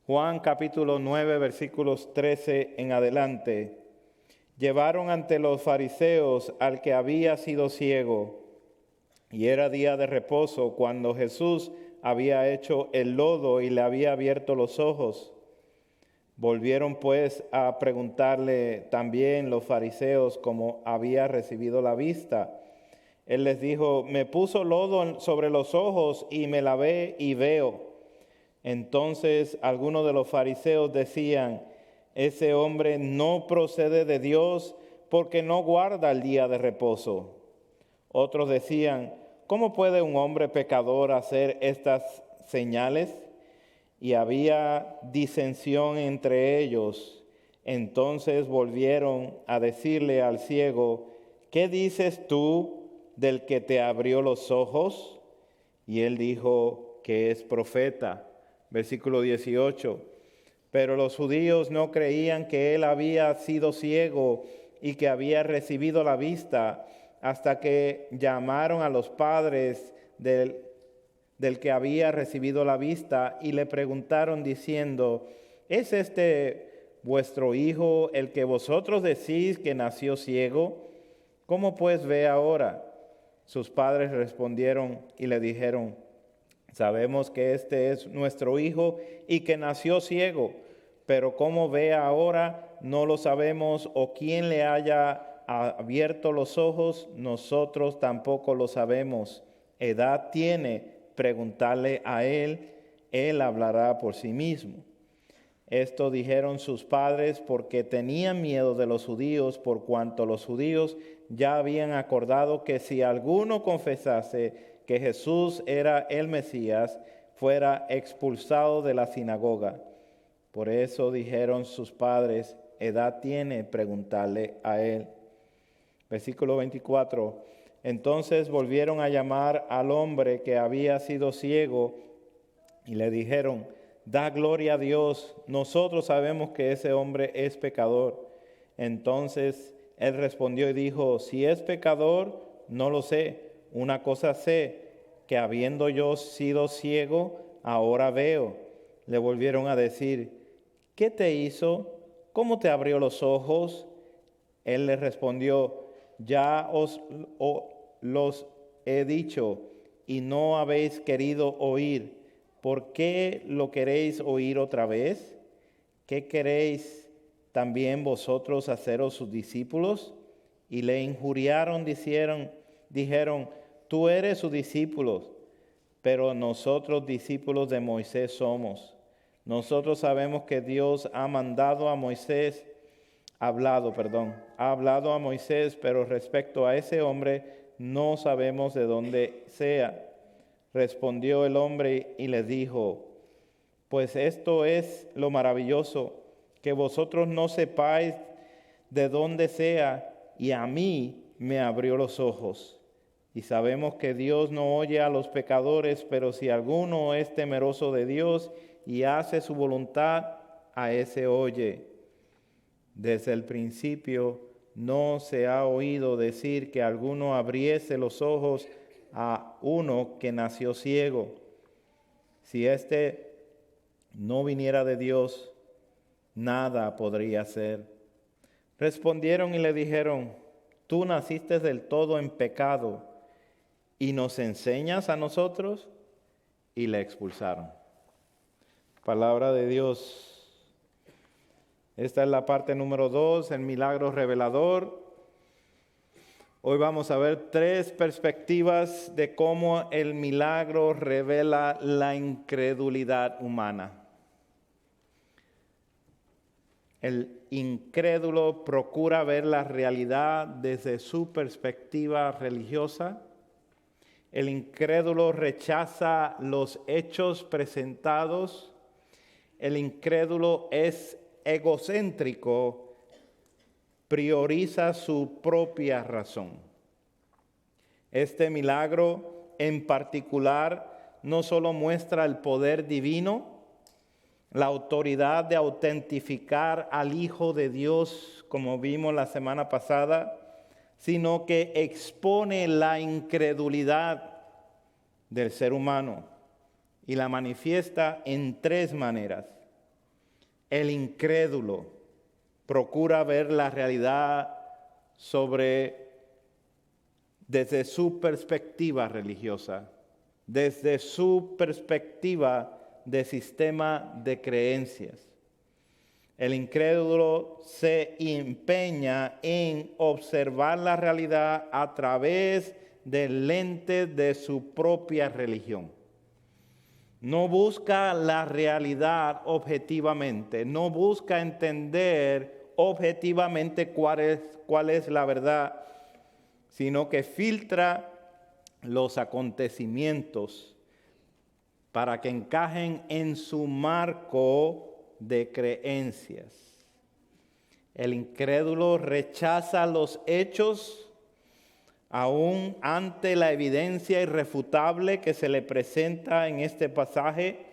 Juan capítulo 9, versículos 13 en adelante. Llevaron ante los fariseos al que había sido ciego, y era día de reposo cuando Jesús había hecho el lodo y le había abierto los ojos. Volvieron pues a preguntarle también los fariseos cómo había recibido la vista. Él les dijo: me puso lodo sobre los ojos y me lavé y veo. Entonces algunos de los fariseos decían: ese hombre no procede de Dios porque no guarda el día de reposo. Otros decían: ¿cómo puede un hombre pecador hacer estas señales? Y había disensión entre ellos. Entonces volvieron a decirle al ciego: ¿qué dices tú del que te abrió los ojos? Y él dijo que es profeta. Versículo 18. Pero los judíos no creían que él había sido ciego y que había recibido la vista, hasta que llamaron a los padres del que había recibido la vista y le preguntaron diciendo: ¿es este vuestro hijo el que vosotros decís que nació ciego? ¿Cómo pues ve ahora? Sus padres respondieron y le dijeron: sabemos que este es nuestro hijo y que nació ciego, pero cómo ve ahora no lo sabemos, o quién le haya abierto los ojos, nosotros tampoco lo sabemos. Edad tiene, preguntarle a él, él hablará por sí mismo. Esto dijeron sus padres porque tenían miedo de los judíos, por cuanto los judíos ya habían acordado que si alguno confesase que Jesús era el Mesías, fuera expulsado de la sinagoga. Por eso dijeron sus padres: edad tiene, preguntarle a él. Versículo 24. Entonces volvieron a llamar al hombre que había sido ciego y le dijeron: da gloria a Dios, nosotros sabemos que ese hombre es pecador. Entonces él respondió y dijo: si es pecador, no lo sé. Una cosa sé, que habiendo yo sido ciego, ahora veo. Le volvieron a decir: ¿qué te hizo? ¿Cómo te abrió los ojos? Él les respondió: ya los he dicho y no habéis querido oír. ¿Por qué lo queréis oír otra vez? ¿Qué queréis también vosotros haceros sus discípulos? Y le injuriaron, dijeron: tú eres su discípulo, pero nosotros discípulos de Moisés somos. Nosotros sabemos que Dios ha hablado a Moisés, a Moisés, pero respecto a ese hombre no sabemos de dónde sea. Respondió el hombre y le dijo: pues esto es lo maravilloso, que vosotros no sepáis de dónde sea, y a mí me abrió los ojos. Y sabemos que Dios no oye a los pecadores, pero si alguno es temeroso de Dios y hace su voluntad, a ese oye. Desde el principio no se ha oído decir que alguno abriese los ojos a uno que nació ciego. Si éste no viniera de Dios, nada podría hacer. Respondieron y le dijeron: tú naciste del todo en pecado y nos enseñas a nosotros. Y le expulsaron. Palabra de Dios. Esta es la parte número 2, el milagro revelador. Hoy vamos a ver 3 perspectivas de cómo el milagro revela la incredulidad humana. El incrédulo procura ver la realidad desde su perspectiva religiosa. El incrédulo rechaza los hechos presentados. El incrédulo es egocéntrico, prioriza su propia razón. Este milagro en particular no solo muestra el poder divino, la autoridad de autentificar al Hijo de Dios, como vimos la semana pasada, sino que expone la incredulidad del ser humano y la manifiesta en 3 maneras. El incrédulo procura ver la realidad desde su perspectiva religiosa, desde su perspectiva de sistema de creencias. El incrédulo se empeña en observar la realidad a través del lente de su propia religión. No busca la realidad objetivamente, no busca entender objetivamente cuál es la verdad, sino que filtra los acontecimientos para que encajen en su marco de creencias. El incrédulo rechaza los hechos aún ante la evidencia irrefutable que se le presenta en este pasaje.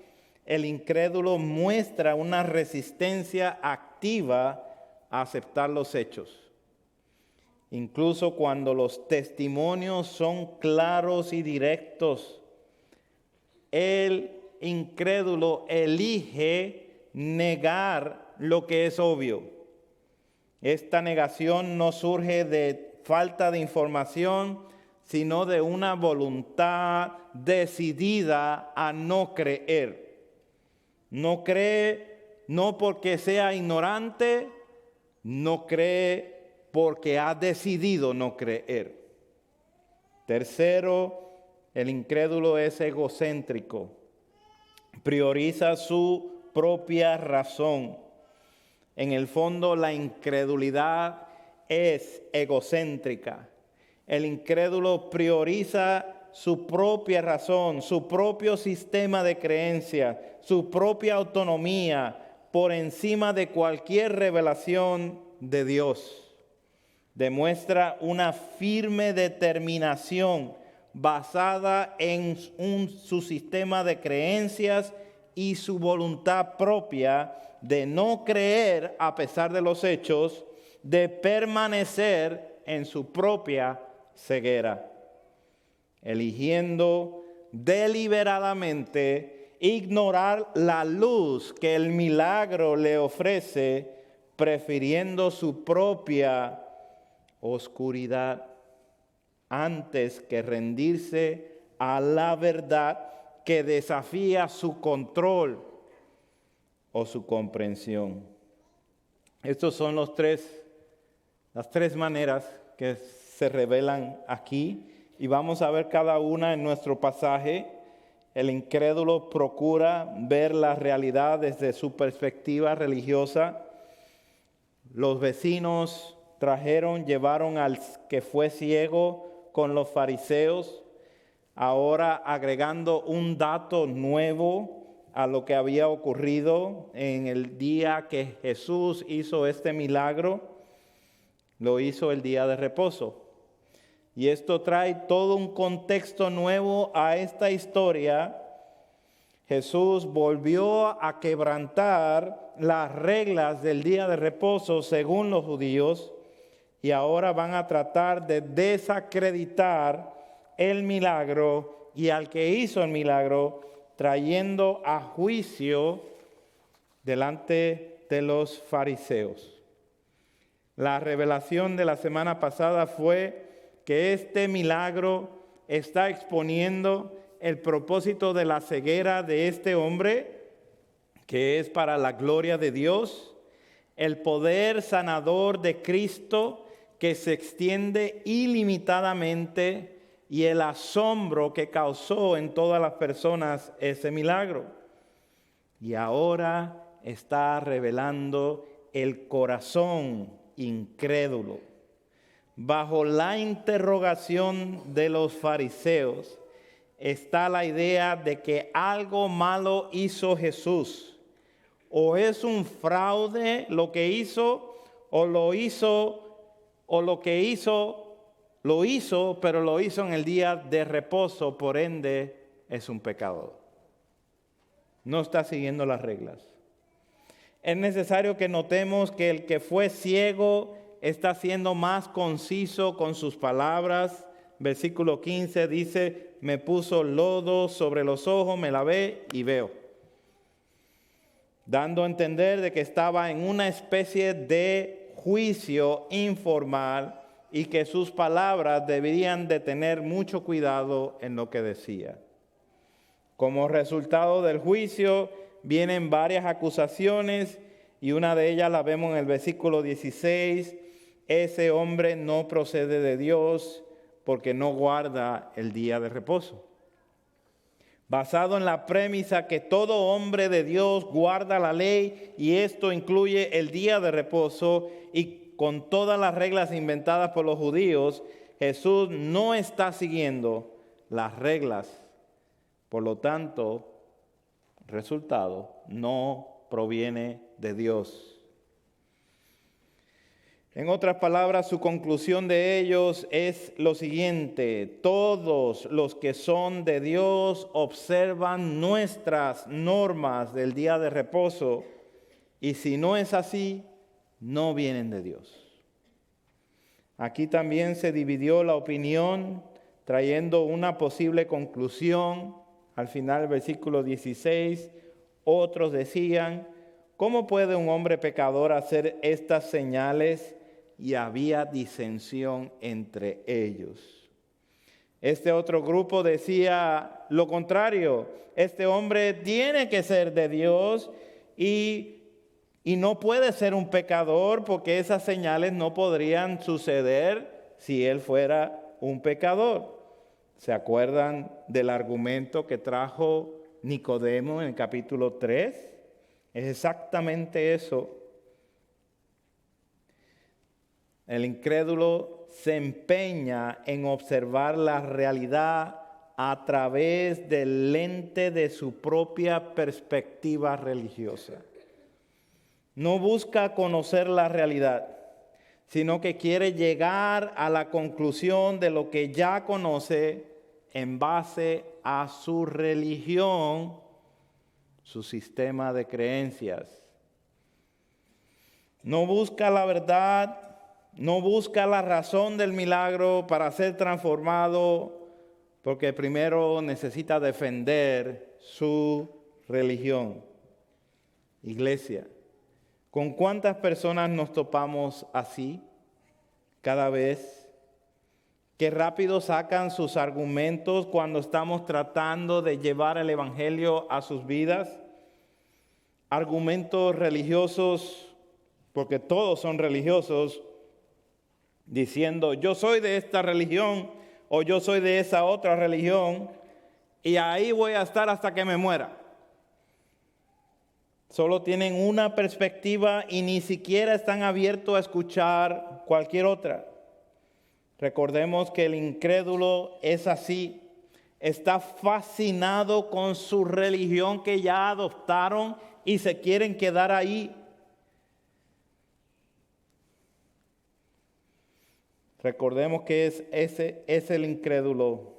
El incrédulo muestra una resistencia activa a aceptar los hechos. Incluso cuando los testimonios son claros y directos, el incrédulo elige negar lo que es obvio. Esta negación no surge de falta de información, sino de una voluntad decidida a no creer. No cree no porque sea ignorante, no cree porque ha decidido no creer. Tercero, el incrédulo es egocéntrico. Prioriza su propia razón. En el fondo, la incredulidad es egocéntrica. El incrédulo prioriza su propia razón, su propio sistema de creencia, su propia autonomía por encima de cualquier revelación de Dios. Demuestra una firme determinación basada en su sistema de creencias y su voluntad propia de no creer a pesar de los hechos, de permanecer en su propia ceguera, eligiendo deliberadamente ignorar la luz que el milagro le ofrece, prefiriendo su propia oscuridad antes que rendirse a la verdad que desafía su control o su comprensión. Estas son las tres maneras que se revelan aquí, y vamos a ver cada una en nuestro pasaje. El incrédulo procura ver la realidad desde su perspectiva religiosa. Los vecinos llevaron al que fue ciego con los fariseos, ahora agregando un dato nuevo a lo que había ocurrido en el día que Jesús hizo este milagro. Lo hizo el día de reposo. Y esto trae todo un contexto nuevo a esta historia. Jesús volvió a quebrantar las reglas del día de reposo según los judíos, y ahora van a tratar de desacreditar el milagro y al que hizo el milagro, trayendo a juicio delante de los fariseos. La revelación de la semana pasada fue que este milagro está exponiendo el propósito de la ceguera de este hombre, que es para la gloria de Dios, el poder sanador de Cristo que se extiende ilimitadamente y el asombro que causó en todas las personas ese milagro. Y ahora está revelando el corazón incrédulo. Bajo la interrogación de los fariseos está la idea de que algo malo hizo Jesús. O es un fraude lo que hizo, o lo que hizo, pero lo hizo en el día de reposo, por ende es un pecador. No está siguiendo las reglas. Es necesario que notemos que el que fue ciego está siendo más conciso con sus palabras. Versículo 15 dice: me puso lodo sobre los ojos, me lavé y veo. dando a entender de que estaba en una especie de juicio informal y que sus palabras deberían de tener mucho cuidado en lo que decía. Como resultado del juicio vienen varias acusaciones y una de ellas la vemos en el versículo 16. Ese hombre no procede de Dios porque no guarda el día de reposo. Basado en la premisa que todo hombre de Dios guarda la ley y esto incluye el día de reposo y con todas las reglas inventadas por los judíos, Jesús no está siguiendo las reglas. Por lo tanto, resultado no proviene de Dios. En otras palabras, su conclusión de ellos es lo siguiente: todos los que son de Dios observan nuestras normas del día de reposo, y si no es así, no vienen de Dios. Aquí también se dividió la opinión, trayendo una posible conclusión. Al final del versículo 16, otros decían: ¿cómo puede un hombre pecador hacer estas señales? Y había disensión entre ellos. Este otro grupo decía lo contrario: este hombre tiene que ser de Dios y no puede ser un pecador porque esas señales no podrían suceder si él fuera un pecador. ¿Se acuerdan del argumento que trajo Nicodemo en el capítulo 3? Es exactamente eso. El incrédulo se empeña en observar la realidad a través del lente de su propia perspectiva religiosa. No busca conocer la realidad, sino que quiere llegar a la conclusión de lo que ya conoce en base a su religión, su sistema de creencias. No busca la verdad. No busca la razón del milagro para ser transformado, porque primero necesita defender su religión. Iglesia, ¿con cuántas personas nos topamos así cada vez? Que rápido sacan sus argumentos cuando estamos tratando de llevar el evangelio a sus vidas. Argumentos religiosos, porque todos son religiosos, diciendo yo soy de esta religión o yo soy de esa otra religión y ahí voy a estar hasta que me muera. Solo tienen una perspectiva y ni siquiera están abiertos a escuchar cualquier otra. Recordemos que el incrédulo es así. Está fascinado con su religión que ya adoptaron y se quieren quedar ahí. Recordemos que es el incrédulo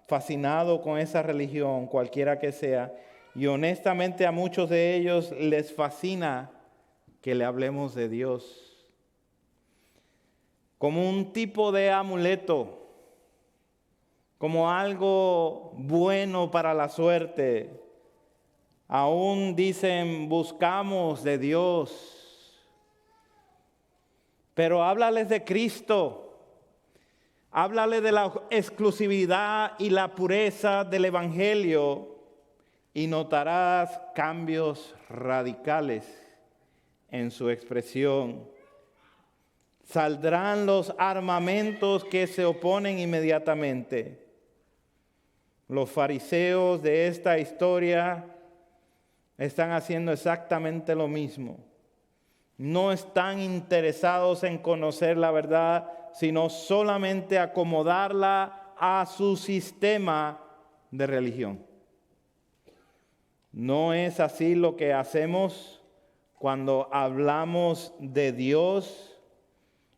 fascinado con esa religión, cualquiera que sea, y honestamente a muchos de ellos les fascina que le hablemos de Dios como un tipo de amuleto, como algo bueno para la suerte. Aún dicen buscamos de Dios. Pero háblales de Cristo, háblales de la exclusividad y la pureza del Evangelio y notarás cambios radicales en su expresión. Saldrán los armamentos que se oponen inmediatamente. Los fariseos de esta historia están haciendo exactamente lo mismo. No están interesados en conocer la verdad, sino solamente acomodarla a su sistema de religión. ¿No es así lo que hacemos cuando hablamos de Dios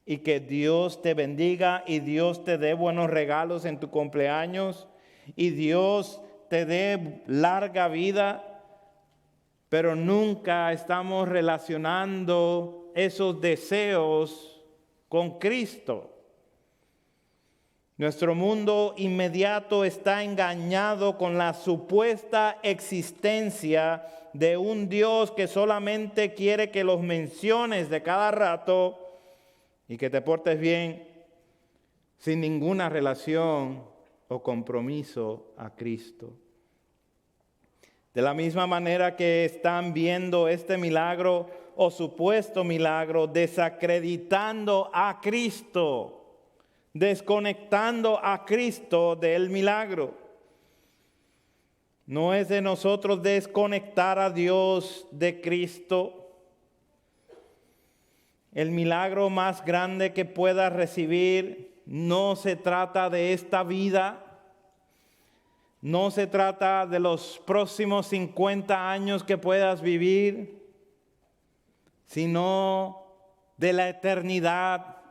y que Dios te bendiga y Dios te dé buenos regalos en tu cumpleaños y Dios te dé larga vida? Pero nunca estamos relacionando esos deseos con Cristo. Nuestro mundo inmediato está engañado con la supuesta existencia de un Dios que solamente quiere que los menciones de cada rato y que te portes bien sin ninguna relación o compromiso a Cristo. De la misma manera que están viendo este milagro o supuesto milagro, desacreditando a Cristo, desconectando a Cristo del milagro. No es de nosotros desconectar a Dios de Cristo. El milagro más grande que puedas recibir no se trata de esta vida. No se trata de los próximos 50 años que puedas vivir, sino de la eternidad,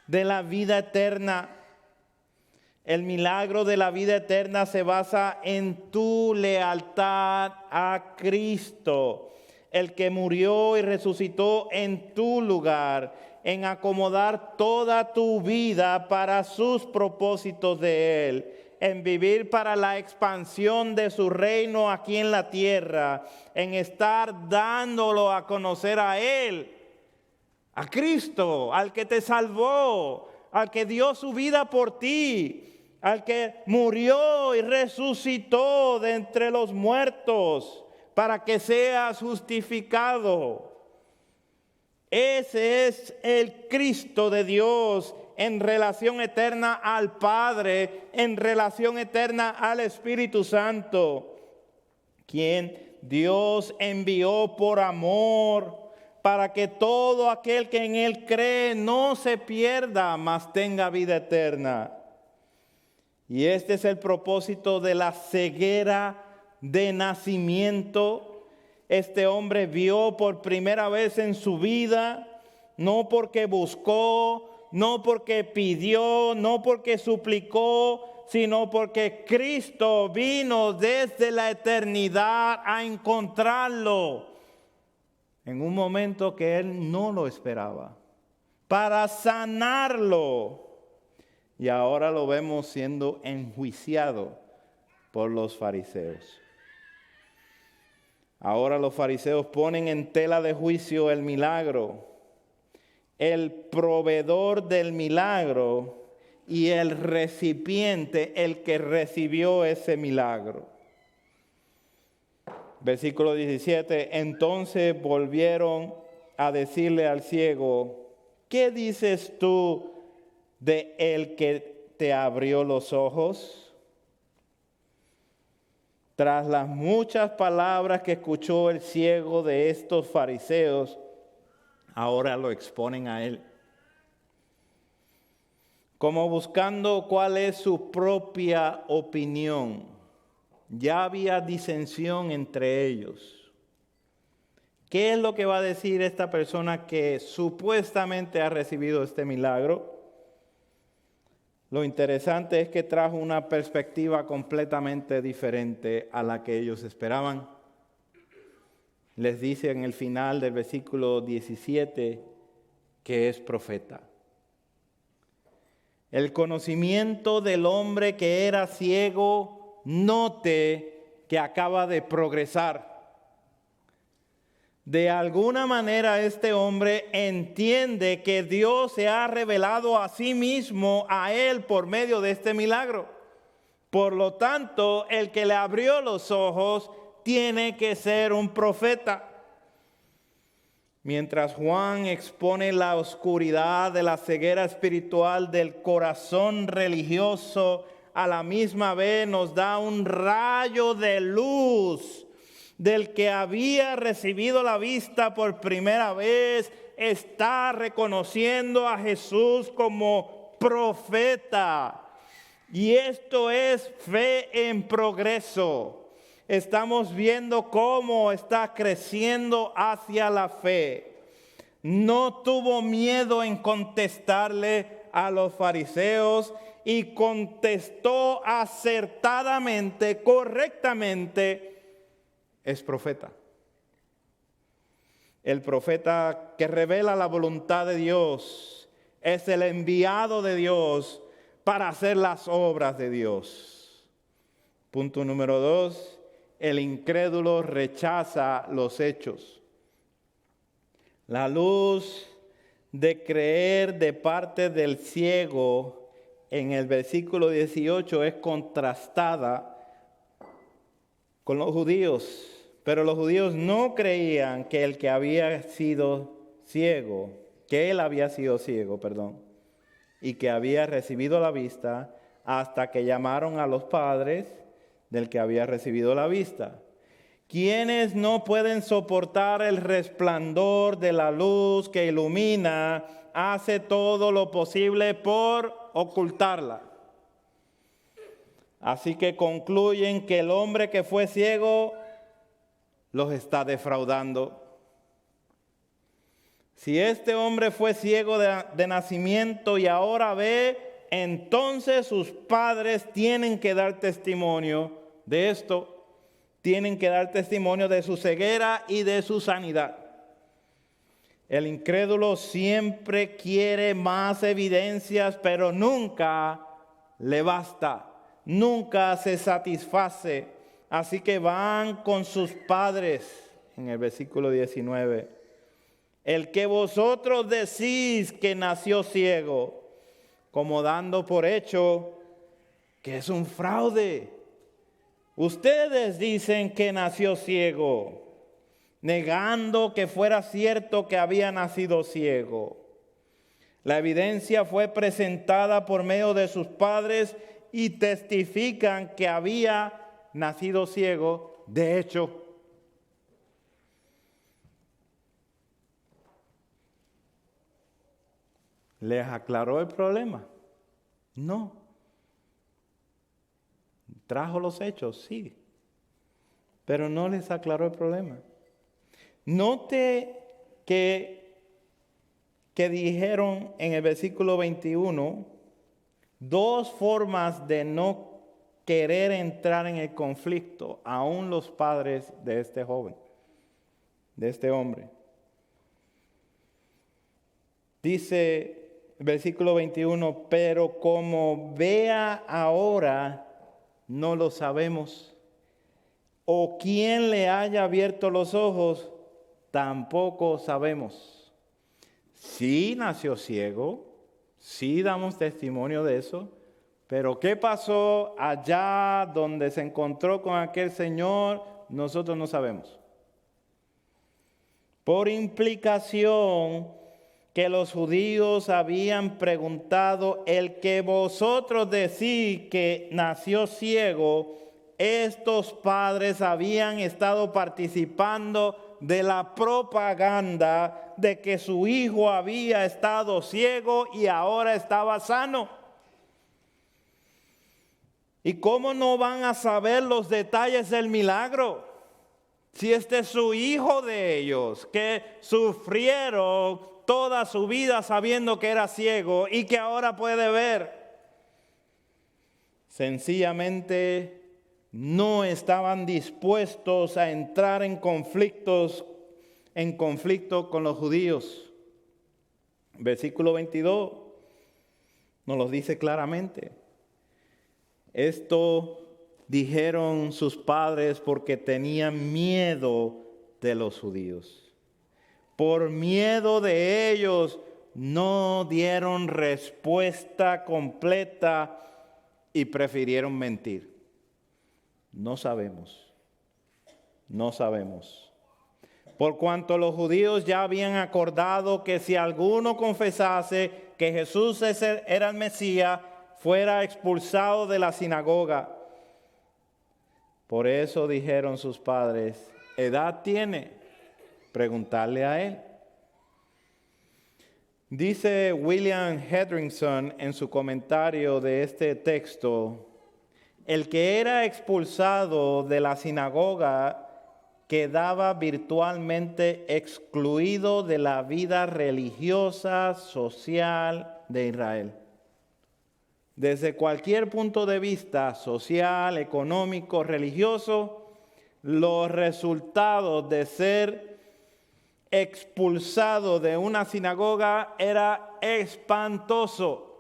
de la vida eterna. El milagro de la vida eterna se basa en tu lealtad a Cristo, el que murió y resucitó en tu lugar, en acomodar toda tu vida para sus propósitos de Él, en vivir para la expansión de su reino aquí en la tierra, en estar dándolo a conocer a Él, a Cristo, al que te salvó, al que dio su vida por ti, al que murió y resucitó de entre los muertos para que seas justificado. Ese es el Cristo de Dios en relación eterna al Padre, en relación eterna al Espíritu Santo, quien Dios envió por amor para que todo aquel que en Él cree no se pierda, mas tenga vida eterna. Y este es el propósito de la ceguera de nacimiento. Este hombre vio por primera vez en su vida, no porque buscó, no porque pidió, no porque suplicó, sino porque Cristo vino desde la eternidad a encontrarlo en un momento que él no lo esperaba, para sanarlo. Y ahora lo vemos siendo enjuiciado por los fariseos. Ahora los fariseos ponen en tela de juicio el milagro, el proveedor del milagro y el recipiente, el que recibió ese milagro. Versículo 17, entonces volvieron a decirle al ciego, ¿qué dices tú de el que te abrió los ojos? Tras las muchas palabras que escuchó el ciego de estos fariseos, ahora lo exponen a él, como buscando cuál es su propia opinión. Ya había disensión entre ellos. ¿Qué es lo que va a decir esta persona que supuestamente ha recibido este milagro? Lo interesante es que trajo una perspectiva completamente diferente a la que ellos esperaban. Les dice en el final del versículo 17 que es profeta. El conocimiento del hombre que era ciego, note que acaba de progresar. De alguna manera este hombre entiende que Dios se ha revelado a sí mismo a él por medio de este milagro. Por lo tanto, el que le abrió los ojos tiene que ser un profeta. Mientras Juan expone la oscuridad de la ceguera espiritual del corazón religioso, a la misma vez nos da un rayo de luz del que había recibido la vista por primera vez, está reconociendo a Jesús como profeta. Y esto es fe en progreso. Estamos viendo cómo está creciendo hacia la fe. No tuvo miedo en contestarle a los fariseos y contestó acertadamente, correctamente. Es profeta. El profeta que revela la voluntad de Dios es el enviado de Dios para hacer las obras de Dios. Punto número 2, el incrédulo rechaza los hechos. La luz de creer de parte del ciego en el versículo 18 es contrastada con los judíos, pero los judíos no creían que el que había sido ciego, que él había sido ciego, y que había recibido la vista hasta que llamaron a los padres del que había recibido la vista. Quienes no pueden soportar el resplandor de la luz que ilumina, hace todo lo posible por ocultarla. Así que concluyen que el hombre que fue ciego los está defraudando. Si este hombre fue ciego de nacimiento y ahora ve, entonces sus padres tienen que dar testimonio de esto. Tienen que dar testimonio de su ceguera y de su sanidad. El incrédulo siempre quiere más evidencias, pero nunca le basta. Nunca se satisface. Así que van con sus padres, en el versículo 19. El que vosotros decís que nació ciego, como dando por hecho que es un fraude. Ustedes dicen que nació ciego, negando que fuera cierto que había nacido ciego. La evidencia fue presentada por medio de sus padres y testifican que había nacido ciego. De hecho, ¿les aclaró el problema? No. ¿Trajo los hechos? Sí. Pero no les aclaró el problema. Note que dijeron en el versículo 21 dos formas de no querer entrar en el conflicto, aún los padres de este joven, de este hombre. Dice el versículo 21, pero como vea ahora, no lo sabemos, o quien le haya abierto los ojos, tampoco sabemos. Sí nació ciego, sí damos testimonio de eso, pero ¿qué pasó allá donde se encontró con aquel señor? Nosotros no sabemos. Por implicación que los judíos habían preguntado, el que vosotros decís que nació ciego, estos padres habían estado participando de la propaganda de que su hijo había estado ciego y ahora estaba sano. ¿Y cómo no van a saber los detalles del milagro? Si este es su hijo de ellos, que sufrieron toda su vida sabiendo que era ciego y que ahora puede ver. Sencillamente no estaban dispuestos a entrar en conflicto con los judíos. Versículo 22 nos lo dice claramente. Esto dijeron sus padres porque tenían miedo de los judíos. Por miedo de ellos no dieron respuesta completa y prefirieron mentir. No sabemos. Por cuanto los judíos ya habían acordado que si alguno confesase que Jesús era el Mesías, fuera expulsado de la sinagoga. Por eso dijeron sus padres, ¿edad tiene? Preguntarle a él. Dice William Hendrickson en su comentario de este texto, el que era expulsado de la sinagoga quedaba virtualmente excluido de la vida religiosa, social de Israel. Desde cualquier punto de vista social, económico, religioso, los resultados de ser expulsado de una sinagoga era espantoso.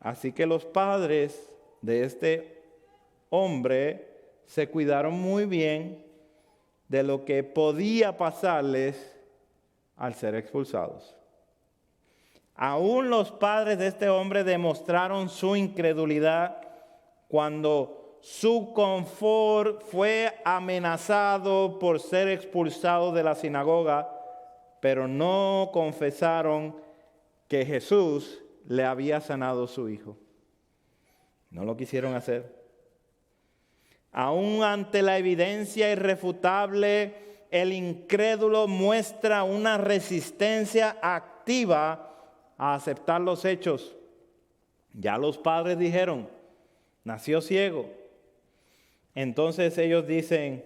Así que los padres de este hombre se cuidaron muy bien de lo que podía pasarles al ser expulsados. Aún los padres de este hombre demostraron su incredulidad cuando su confort fue amenazado por ser expulsado de la sinagoga, pero no confesaron que Jesús le había sanado a su hijo. No lo quisieron hacer. Aún ante la evidencia irrefutable, el incrédulo muestra una resistencia activa a aceptar los hechos. Ya los padres dijeron, nació ciego. Entonces ellos dicen,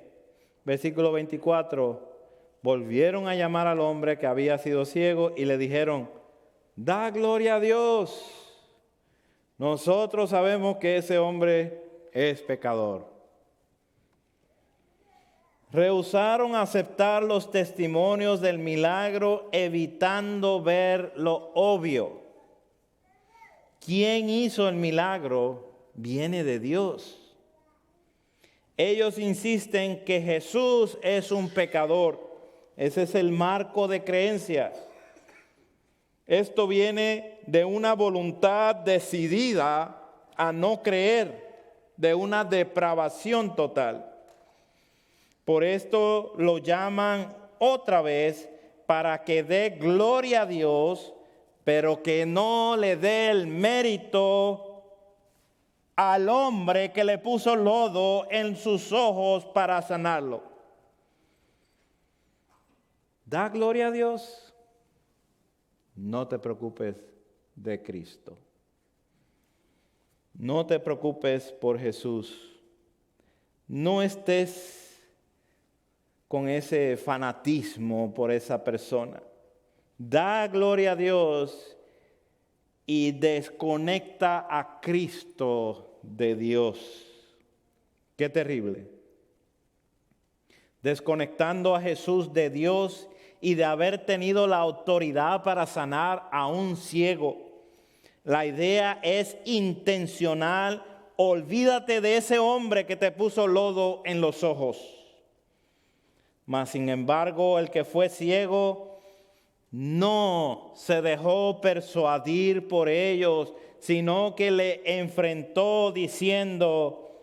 versículo 24, volvieron a llamar al hombre que había sido ciego y le dijeron, da gloria a Dios. Nosotros sabemos que ese hombre es pecador. Rehusaron aceptar los testimonios del milagro, evitando ver lo obvio. ¿Quién hizo el milagro? Viene de Dios. Ellos insisten que Jesús es un pecador. Ese es el marco de creencia. Esto viene de una voluntad decidida a no creer, de una depravación total. Por esto lo llaman otra vez para que dé gloria a Dios, pero que no le dé el mérito al hombre que le puso lodo en sus ojos para sanarlo. Da gloria a Dios. No te preocupes de Cristo. No te preocupes por Jesús. No estés con ese fanatismo por esa persona. Da gloria a Dios y desconecta a Cristo de Dios. Qué terrible. Desconectando a Jesús de Dios y de haber tenido la autoridad para sanar a un ciego. La idea es intencional. Olvídate de ese hombre que te puso lodo en los ojos. Mas, sin embargo, el que fue ciego no se dejó persuadir por ellos, sino que le enfrentó diciendo,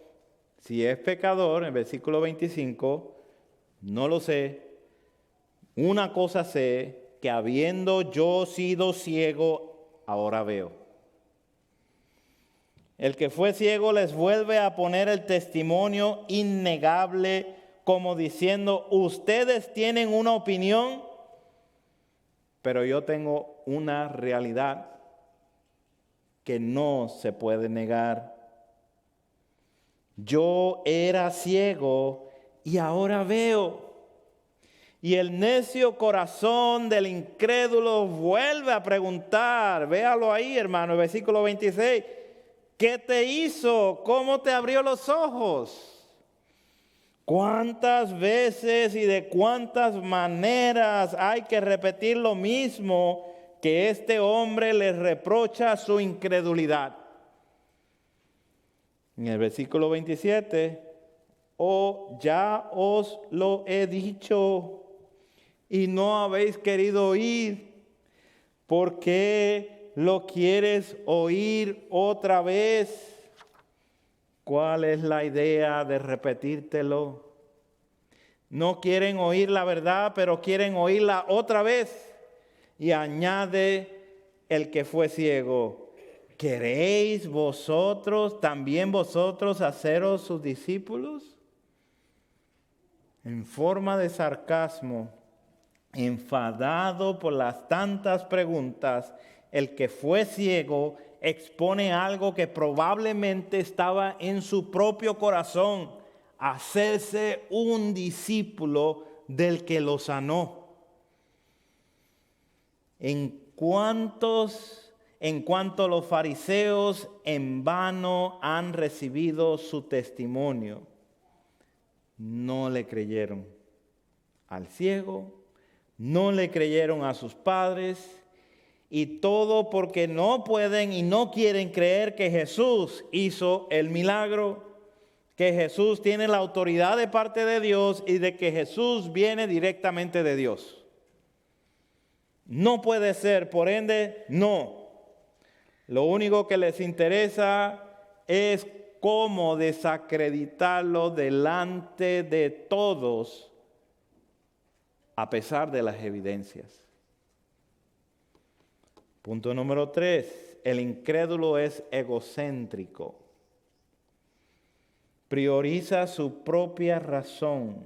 si es pecador, en versículo 25, no lo sé. Una cosa sé, que habiendo yo sido ciego, ahora veo. El que fue ciego les vuelve a poner el testimonio innegable, como diciendo, ustedes tienen una opinión, pero yo tengo una realidad que no se puede negar. Yo era ciego y ahora veo. Y el necio corazón del incrédulo vuelve a preguntar, véalo ahí, hermano, el versículo 26, ¿qué te hizo? ¿Cómo te abrió los ojos? ¿Cuántas veces y de cuántas maneras hay que repetir lo mismo que este hombre les reprocha su incredulidad? En el versículo 27, ya os lo he dicho y no habéis querido oír. ¿Por qué lo quieres oír otra vez? ¿Cuál es la idea de repetírtelo? No quieren oír la verdad, pero quieren oírla otra vez. Y añade el que fue ciego, ¿queréis vosotros, también vosotros, haceros sus discípulos? En forma de sarcasmo, enfadado por las tantas preguntas, el que fue ciego expone algo que probablemente estaba en su propio corazón, hacerse un discípulo del que lo sanó. En cuanto los fariseos en vano han recibido su testimonio, no le creyeron al ciego, no le creyeron a sus padres, Y todo porque no pueden y no quieren creer que Jesús hizo el milagro, que Jesús tiene la autoridad de parte de Dios y de que Jesús viene directamente de Dios. No puede ser, por ende, no. Lo único que les interesa es cómo desacreditarlo delante de todos, a pesar de las evidencias. Punto número 3, el incrédulo es egocéntrico. Prioriza su propia razón.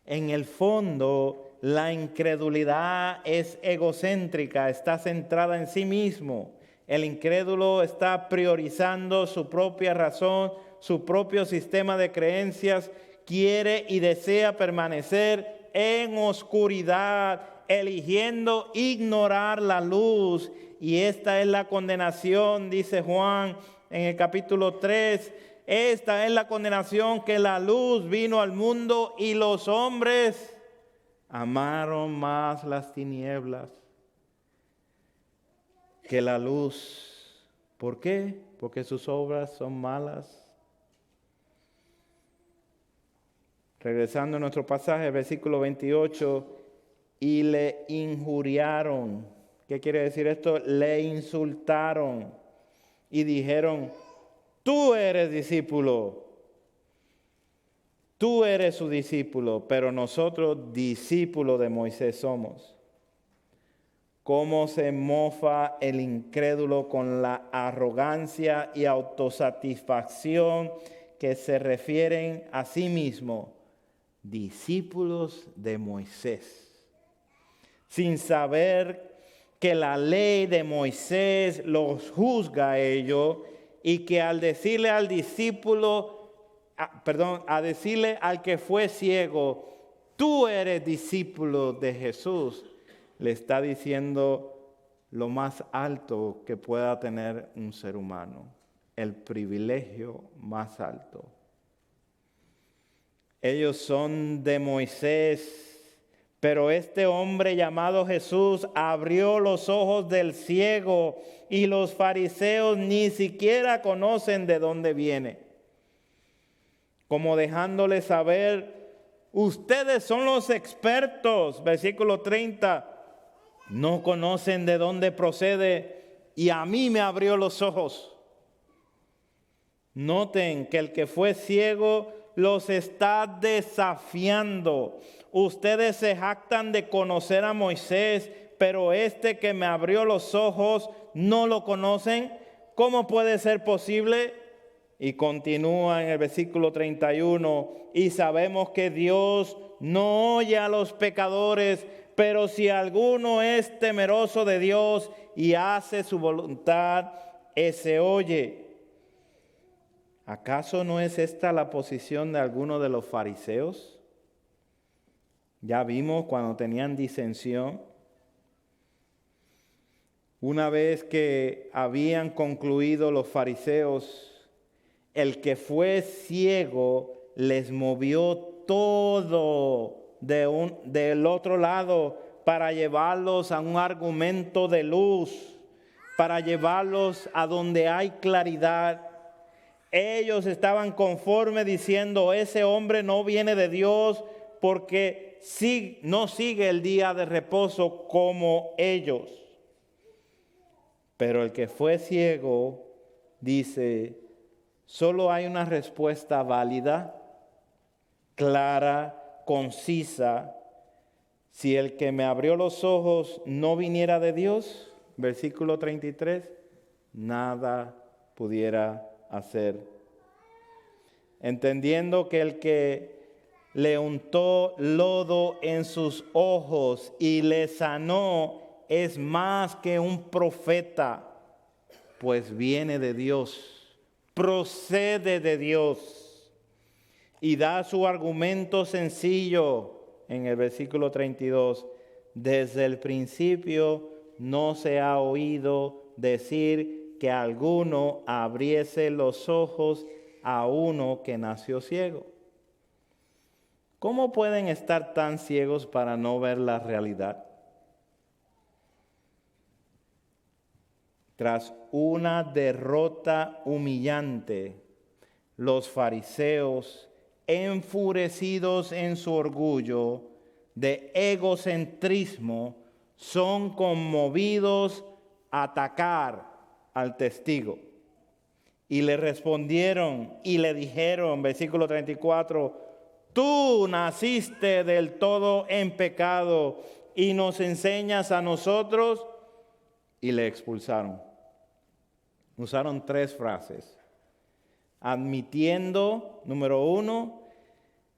En el fondo, la incredulidad es egocéntrica, está centrada en sí mismo. El incrédulo está priorizando su propia razón, su propio sistema de creencias, quiere y desea permanecer en oscuridad, eligiendo ignorar la luz. Y esta es la condenación, dice Juan en el capítulo 3. Esta es la condenación, que la luz vino al mundo y los hombres amaron más las tinieblas que la luz. ¿Por qué? Porque sus obras son malas. Regresando a nuestro pasaje, versículo 28, y le injuriaron. ¿Qué quiere decir esto? Le insultaron y dijeron: tú eres discípulo, tú eres su discípulo, pero nosotros discípulos de Moisés somos. Cómo se mofa el incrédulo con la arrogancia y autosatisfacción que se refieren a sí mismo, discípulos de Moisés, sin saber que la ley de Moisés los juzga a ellos, y que al decirle al discípulo, a decirle al que fue ciego, tú eres discípulo de Jesús, le está diciendo lo más alto que pueda tener un ser humano, el privilegio más alto. Ellos son de Moisés, pero este hombre llamado Jesús abrió los ojos del ciego, y los fariseos ni siquiera conocen de dónde viene. Como dejándole saber: ustedes son los expertos, versículo 30, no conocen de dónde procede, y a mí me abrió los ojos. Noten que el que fue ciego los está desafiando. Ustedes se jactan de conocer a Moisés, pero este que me abrió los ojos no lo conocen. ¿Cómo puede ser posible? Y continúa en el versículo 31, y sabemos que Dios no oye a los pecadores, pero si alguno es temeroso de Dios y hace su voluntad, ese oye. ¿Acaso no es esta la posición de algunos de los fariseos? Ya vimos cuando tenían disensión. Una vez que habían concluido los fariseos, el que fue ciego les movió todo del otro lado para llevarlos a un argumento de luz, para llevarlos a donde hay claridad. Ellos estaban conformes diciendo: ese hombre no viene de Dios porque no sigue el día de reposo como ellos. Pero el que fue ciego dice: solo hay una respuesta válida, clara, concisa. Si el que me abrió los ojos no viniera de Dios, versículo 33, nada pudiera hacer. Entendiendo que el que le untó lodo en sus ojos y le sanó es más que un profeta, pues viene de Dios, procede de Dios. Y da su argumento sencillo en el versículo 32. Desde el principio no se ha oído decir que alguno abriese los ojos a uno que nació ciego. ¿Cómo pueden estar tan ciegos para no ver la realidad? Tras una derrota humillante, los fariseos, enfurecidos en su orgullo de egocentrismo, son conmovidos a atacar al testigo. Y le respondieron y le dijeron, versículo 34, tú naciste del todo en pecado y nos enseñas a nosotros. Y le expulsaron. Usaron 3 frases. Admitiendo, número 1,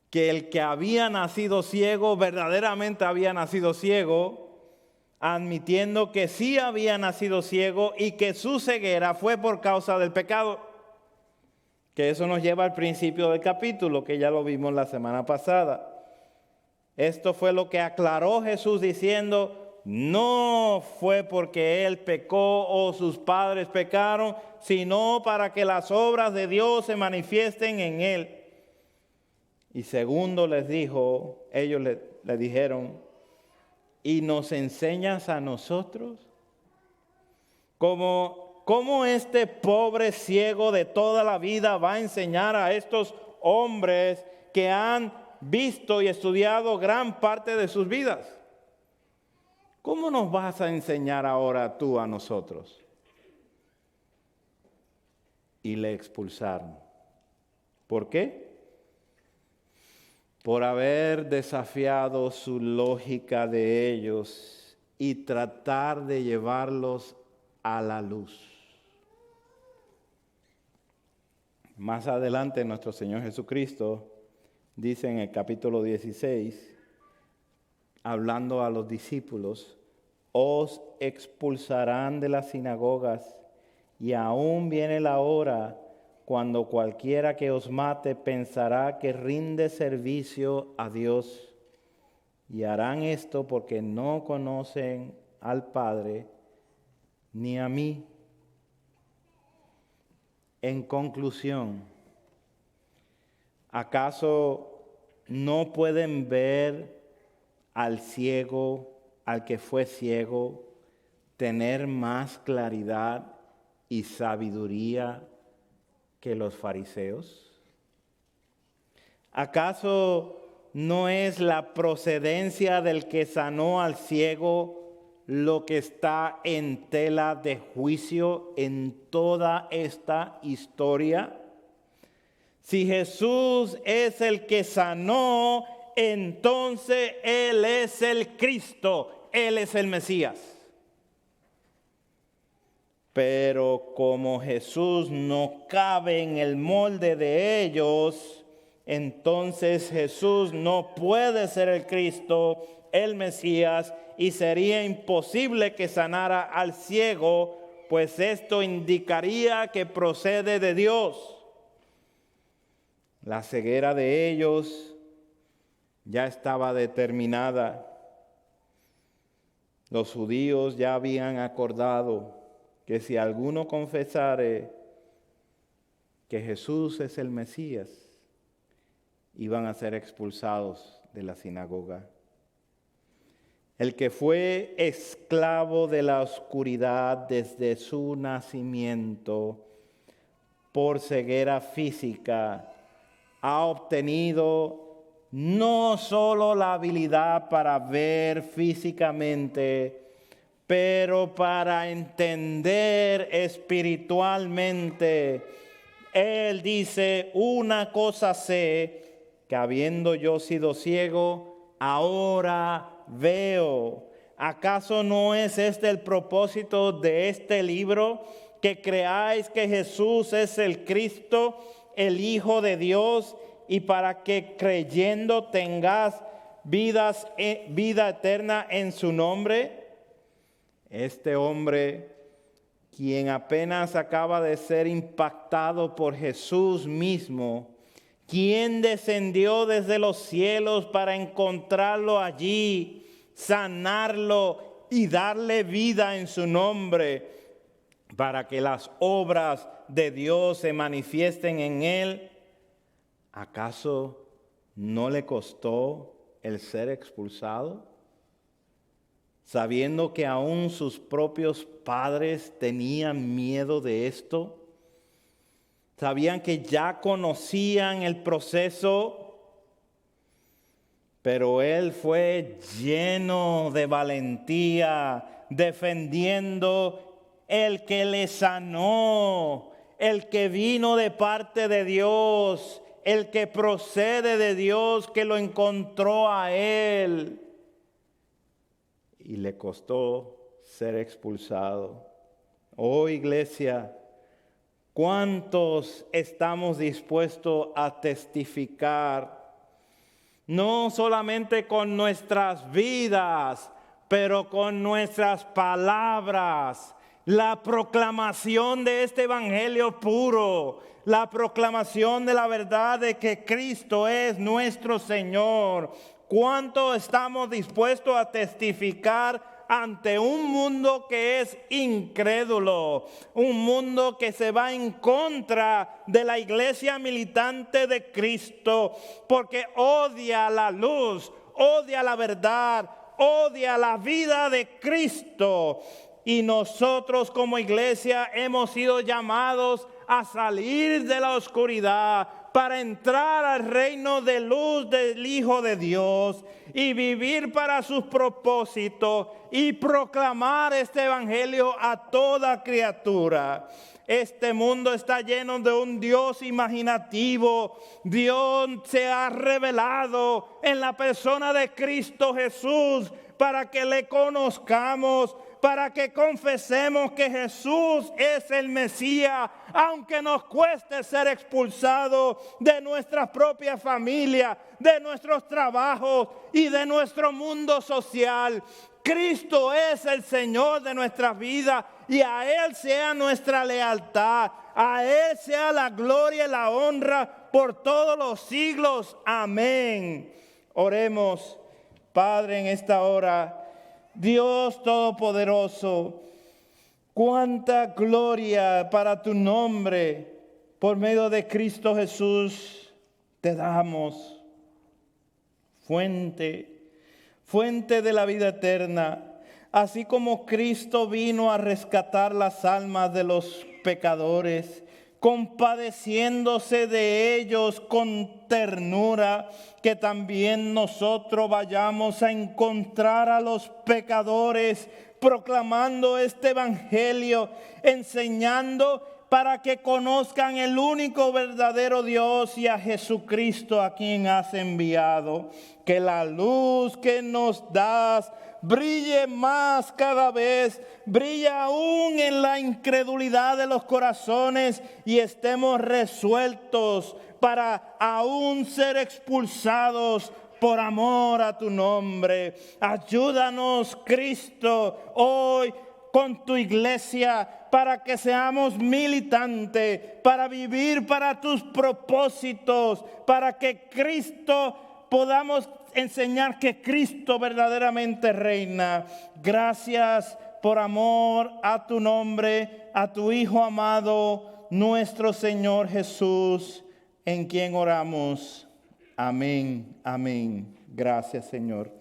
que el que había nacido ciego, verdaderamente había nacido ciego, admitiendo que sí había nacido ciego y que su ceguera fue por causa del pecado. Que eso nos lleva al principio del capítulo, que ya lo vimos la semana pasada. Esto fue lo que aclaró Jesús diciendo, no fue porque él pecó o sus padres pecaron, sino para que las obras de Dios se manifiesten en él. Y segundo les dijo, ellos le dijeron, ¿y nos enseñas a nosotros? ¿Cómo este pobre ciego de toda la vida va a enseñar a estos hombres que han visto y estudiado gran parte de sus vidas? ¿Cómo nos vas a enseñar ahora tú a nosotros? Y le expulsaron. ¿Por qué? Por haber desafiado su lógica de ellos y tratar de llevarlos a la luz. Más adelante nuestro Señor Jesucristo dice en el capítulo 16, hablando a los discípulos, os expulsarán de las sinagogas y aún viene la hora cuando cualquiera que os mate pensará que rinde servicio a Dios. Y harán esto porque no conocen al Padre ni a mí. En conclusión, ¿acaso no pueden ver al ciego, al que fue ciego, tener más claridad y sabiduría que los fariseos? ¿Acaso no es la procedencia del que sanó al ciego lo que está en tela de juicio en toda esta historia? Si Jesús es el que sanó, entonces Él es el Cristo, Él es el Mesías. Pero como Jesús no cabe en el molde de ellos, entonces Jesús no puede ser el Cristo, el Mesías, y sería imposible que sanara al ciego, pues esto indicaría que procede de Dios. La ceguera de ellos ya estaba determinada. Los judíos ya habían acordado que si alguno confesare que Jesús es el Mesías, iban a ser expulsados de la sinagoga. El que fue esclavo de la oscuridad desde su nacimiento por ceguera física, ha obtenido no solo la habilidad para ver físicamente, pero para entender espiritualmente. Él dice, una cosa sé, que habiendo yo sido ciego, ahora veo. ¿Acaso no es este el propósito de este libro? Que creáis que Jesús es el Cristo, el Hijo de Dios, y para que creyendo tengas vida eterna en su nombre. Este hombre, quien apenas acaba de ser impactado por Jesús mismo, quien descendió desde los cielos para encontrarlo allí, sanarlo y darle vida en su nombre, para que las obras de Dios se manifiesten en él, ¿acaso no le costó el ser expulsado? sabiendo que aún sus propios padres tenían miedo de esto. Sabían que ya conocían el proceso, pero él fue lleno de valentía, defendiendo el que le sanó, el que vino de parte de Dios, el que procede de Dios, que lo encontró a él. Y le costó ser expulsado. Oh, iglesia, ¿cuántos estamos dispuestos a testificar? No solamente con nuestras vidas, pero con nuestras palabras. La proclamación de este evangelio puro, la proclamación de la verdad de que Cristo es nuestro Señor. ¿Cuánto estamos dispuestos a testificar ante un mundo que es incrédulo? Un mundo que se va en contra de la iglesia militante de Cristo, porque odia la luz, odia la verdad, odia la vida de Cristo. Y nosotros como iglesia hemos sido llamados a salir de la oscuridad para entrar al reino de luz del Hijo de Dios y vivir para sus propósitos y proclamar este evangelio a toda criatura. Este mundo está lleno de un Dios imaginativo. Dios se ha revelado en la persona de Cristo Jesús para que le conozcamos, para que confesemos que Jesús es el Mesías, aunque nos cueste ser expulsados de nuestra propia familia, de nuestros trabajos y de nuestro mundo social. Cristo es el Señor de nuestras vidas y a Él sea nuestra lealtad, a Él sea la gloria y la honra por todos los siglos. Amén. Oremos. Padre, en esta hora, Dios Todopoderoso, cuánta gloria para tu nombre por medio de Cristo Jesús te damos. Fuente de la vida eterna, así como Cristo vino a rescatar las almas de los pecadores, compadeciéndose de ellos con ternura, que también nosotros vayamos a encontrar a los pecadores, proclamando este evangelio, enseñando para que conozcan el único verdadero Dios y a Jesucristo a quien has enviado. Que la luz que nos das brille más cada vez, brilla aún en la incredulidad de los corazones y estemos resueltos para aún ser expulsados por amor a tu nombre. Ayúdanos, Cristo, hoy con tu iglesia, para que seamos militantes, para vivir para tus propósitos, para que Cristo podamos enseñar que Cristo verdaderamente reina. Gracias por amor a tu nombre, a tu Hijo amado, nuestro Señor Jesús, en quien oramos. Amén, amén. Gracias, Señor.